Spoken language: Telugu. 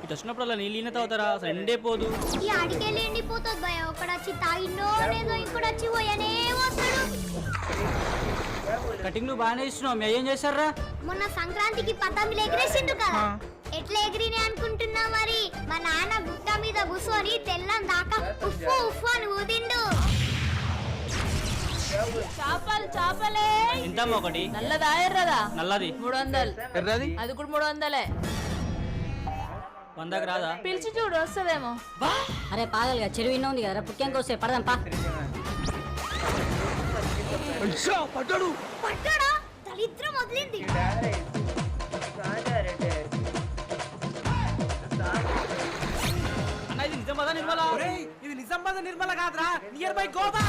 ఇటు వచ్చినప్పుడు నీళ్ళు ఈయన తాగుతారా అసలు ఎండే పోదు. ఈ అడికెళ్ళి ఎండిపోతుంది భయ. ఒకడు వచ్చి తాగిండో లేదో ఇంకోటి వచ్చి పోయనే వస్తాడు. కటింగ్ నువ్వు బాగానే ఇస్తున్నావు. మేము ఏం చేశారా? మొన్న సంక్రాంతికి పతంగులు ఎగిరేసిండు కదా, ఎట్లా ఎగిరిని అనుకుంటున్నా మరి? మా నాన్న గుట్ట మీద కూర్చొని తెల్లం దాకా ఉఫ్ఫు ఉఫ్ఫు అని ఊదిండు. చేపలే ఇంతమ్మా ఒకటి నల్లదా ఎర్రదా? నల్లది 300. అది కూడా 300. 100కి రాదా? పిలిచి చూడు వస్తుందేమో. అరే పాగలుగా చెరువు ఇన్న ఉంది కదా పుట్టింకి వస్తే పడదాం పా. పట్టాడా దరిద్రం వదిలింది. అన్న ఇది నిజామాబాద్ నిర్మల. ఇది నిజామాబాద్ నిర్మల కాదురా, నియర్ బై గోవా.